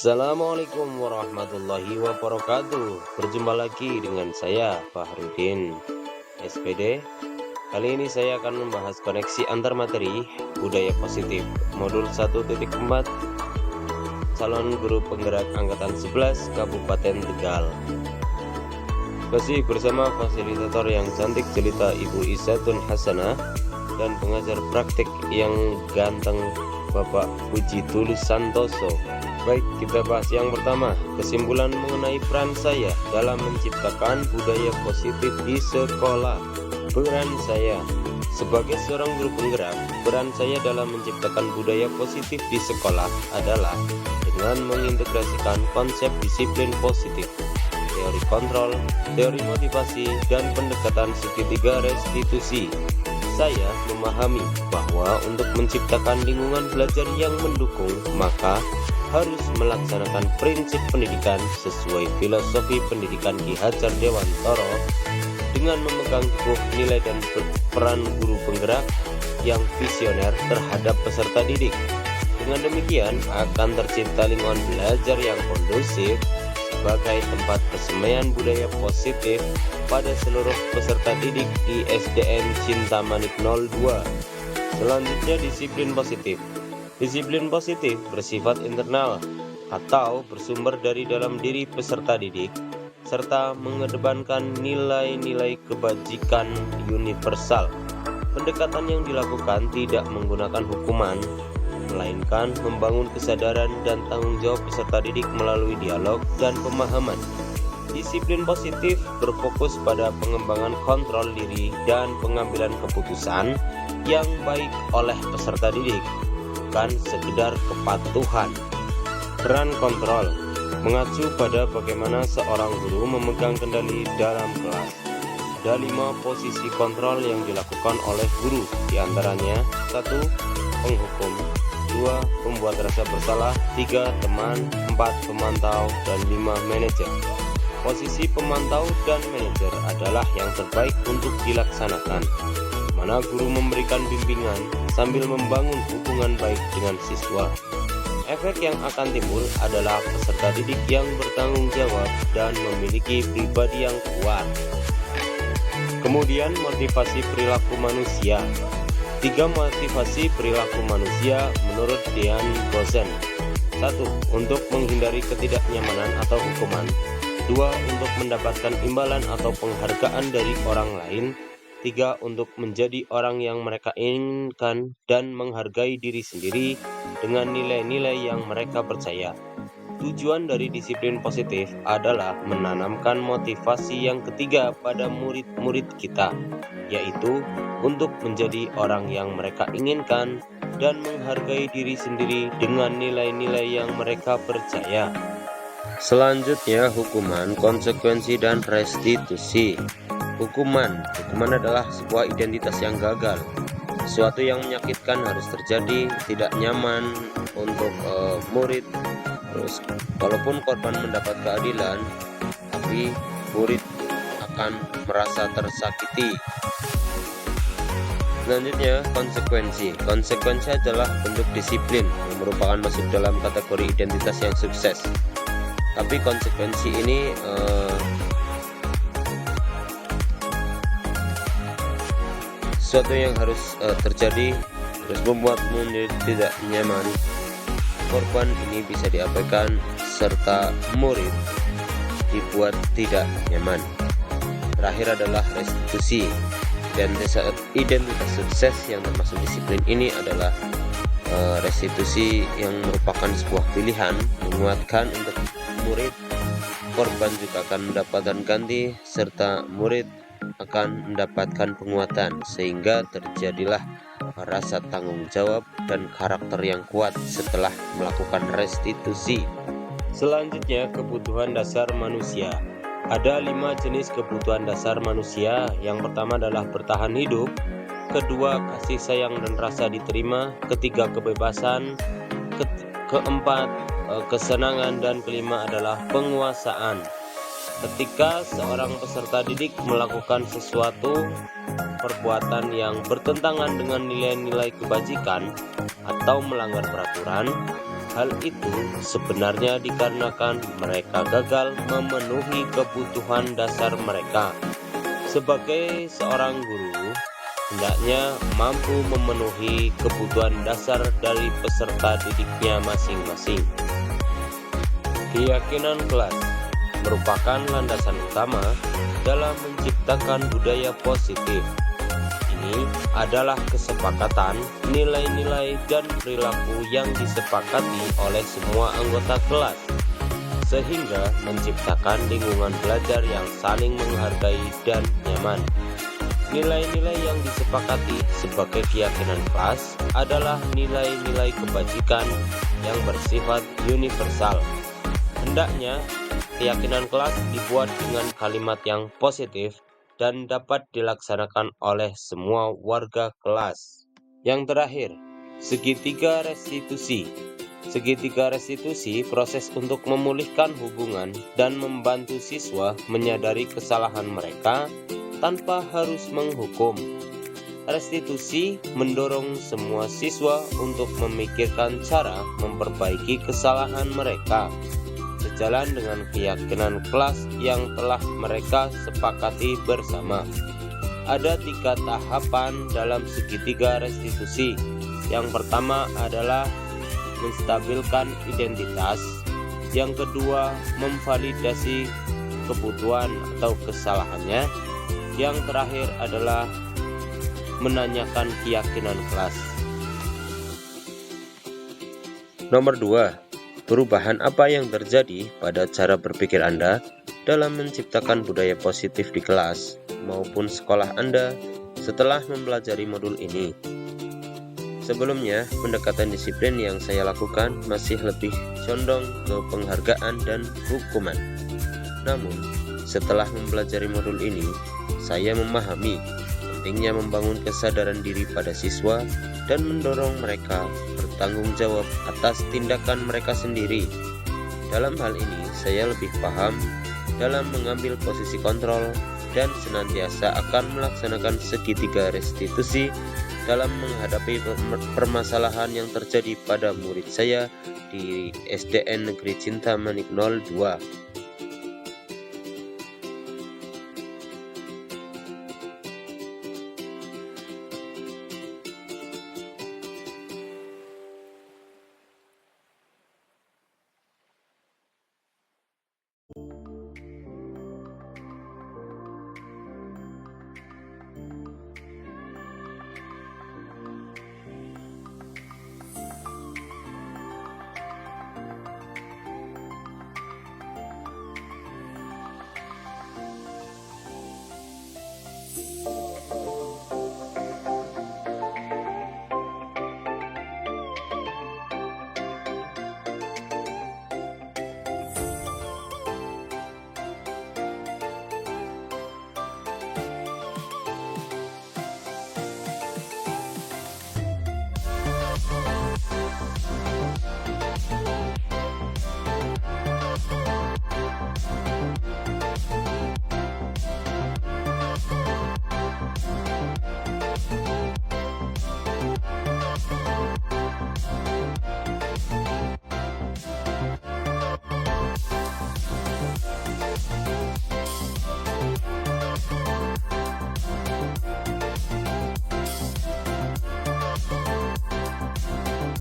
Assalamualaikum warahmatullahi wabarakatuh. Berjumpa lagi dengan saya Fahrudin SPD. Kali ini saya akan membahas koneksi antar materi budaya positif modul 1.4 calon guru penggerak angkatan 11 Kabupaten Tegal. Masih bersama fasilitator yang cantik jelita Ibu Izzatun Hasanah dan pengajar praktik yang ganteng Bapak Puji Tulus Santoso. Baik, kita bahas yang pertama, kesimpulan mengenai peran saya dalam menciptakan budaya positif di sekolah. Peran saya sebagai seorang guru penggerak, peran saya dalam menciptakan budaya positif di sekolah adalah dengan mengintegrasikan konsep disiplin positif, teori kontrol, teori motivasi, dan pendekatan segitiga restitusi. Saya memahami bahwa untuk menciptakan lingkungan belajar yang mendukung, maka harus melaksanakan prinsip pendidikan sesuai filosofi pendidikan Ki Hajar Dewantoro dengan memegang teguh nilai dan peran guru penggerak yang visioner terhadap peserta didik. Dengan demikian akan tercipta lingkungan belajar yang kondusif sebagai tempat persemaian budaya positif pada seluruh peserta didik di SDN Cinta Manik 02. Selanjutnya, disiplin positif. Disiplin positif bersifat internal atau bersumber dari dalam diri peserta didik serta mengedepankan nilai-nilai kebajikan universal. Pendekatan yang dilakukan tidak menggunakan hukuman, melainkan membangun kesadaran dan tanggung jawab peserta didik melalui dialog dan pemahaman. Disiplin positif berfokus pada pengembangan kontrol diri dan pengambilan keputusan yang baik oleh peserta didik, bukan sekedar kepatuhan. Peran kontrol mengacu pada bagaimana seorang guru memegang kendali dalam kelas. Ada 5 posisi kontrol yang dilakukan oleh guru, diantaranya 1. Penghukum, 2. Pembuat rasa bersalah, 3. Teman, 4. Pemantau, dan 5. Manajer. Posisi pemantau dan manajer adalah yang terbaik untuk dilaksanakan, mana guru memberikan bimbingan sambil membangun hubungan baik dengan siswa. Efek yang akan timbul adalah peserta didik yang bertanggung jawab dan memiliki pribadi yang kuat. Kemudian, motivasi perilaku manusia. 3 motivasi perilaku manusia menurut Dean Gozen. 1. Untuk menghindari ketidaknyamanan atau hukuman. 2. Untuk mendapatkan imbalan atau penghargaan dari orang lain. 3. Untuk menjadi orang yang mereka inginkan dan menghargai diri sendiri dengan nilai-nilai yang mereka percaya. Tujuan dari disiplin positif adalah menanamkan motivasi yang ketiga pada murid-murid kita, yaitu untuk menjadi orang yang mereka inginkan dan menghargai diri sendiri dengan nilai-nilai yang mereka percaya. Selanjutnya, hukuman, konsekuensi, dan restitusi. Hukuman adalah sebuah identitas yang gagal. Sesuatu yang menyakitkan harus terjadi, tidak nyaman untuk murid. Terus, walaupun korban mendapat keadilan, tapi murid akan merasa tersakiti. Selanjutnya, konsekuensi. Konsekuensi adalah bentuk disiplin yang merupakan masuk dalam kategori identitas yang sukses. Tapi konsekuensi ini sesuatu yang harus terjadi, terus membuatmu tidak nyaman. Korban ini bisa diabaikan serta murid dibuat tidak nyaman. Terakhir adalah restitusi. Dan identitas sukses yang termasuk disiplin ini adalah restitusi yang merupakan sebuah pilihan menguatkan untuk murid. Korban juga akan mendapatkan ganti serta murid akan mendapatkan penguatan, sehingga terjadilah rasa tanggung jawab dan karakter yang kuat setelah melakukan restitusi. Selanjutnya, kebutuhan dasar manusia. Ada 5 jenis kebutuhan dasar manusia. Yang pertama adalah bertahan hidup, kedua kasih sayang dan rasa diterima, ketiga kebebasan, keempat kesenangan, dan kelima adalah penguasaan. Ketika seorang peserta didik melakukan sesuatu perbuatan yang bertentangan dengan nilai-nilai kebajikan atau melanggar peraturan, Hal itu sebenarnya dikarenakan mereka gagal memenuhi kebutuhan dasar mereka. Sebagai seorang guru, hendaknya mampu memenuhi kebutuhan dasar dari peserta didiknya masing-masing. Keyakinan kelas merupakan landasan utama dalam menciptakan budaya positif. Ini adalah kesepakatan, nilai-nilai, dan perilaku yang disepakati oleh semua anggota kelas, sehingga menciptakan lingkungan belajar yang saling menghargai dan nyaman. Nilai-nilai yang disepakati sebagai keyakinan kelas adalah nilai-nilai kebajikan yang bersifat universal. Hendaknya keyakinan kelas dibuat dengan kalimat yang positif dan dapat dilaksanakan oleh semua warga kelas. Yang terakhir, segitiga restitusi. Segitiga restitusi proses untuk memulihkan hubungan dan membantu siswa menyadari kesalahan mereka tanpa harus menghukum. Restitusi mendorong semua siswa untuk memikirkan cara memperbaiki kesalahan mereka, sejalan dengan keyakinan kelas yang telah mereka sepakati bersama. Ada 3 tahapan dalam segitiga restitusi. Yang pertama adalah menstabilkan identitas. Yang kedua, memvalidasi kebutuhan atau kesalahannya. Yang terakhir adalah menanyakan keyakinan kelas. Nomor 2. Perubahan apa yang terjadi pada cara berpikir Anda dalam menciptakan budaya positif di kelas maupun sekolah Anda setelah mempelajari modul ini? Sebelumnya, pendekatan disiplin yang saya lakukan masih lebih condong ke penghargaan dan hukuman. Namun, setelah mempelajari modul ini, saya memahami pentingnya membangun kesadaran diri pada siswa dan mendorong mereka bertanggung jawab atas tindakan mereka sendiri. Dalam hal ini, saya lebih paham dalam mengambil posisi kontrol dan senantiasa akan melaksanakan segitiga restitusi dalam menghadapi permasalahan yang terjadi pada murid saya di SDN Negeri Cinta Manik 02.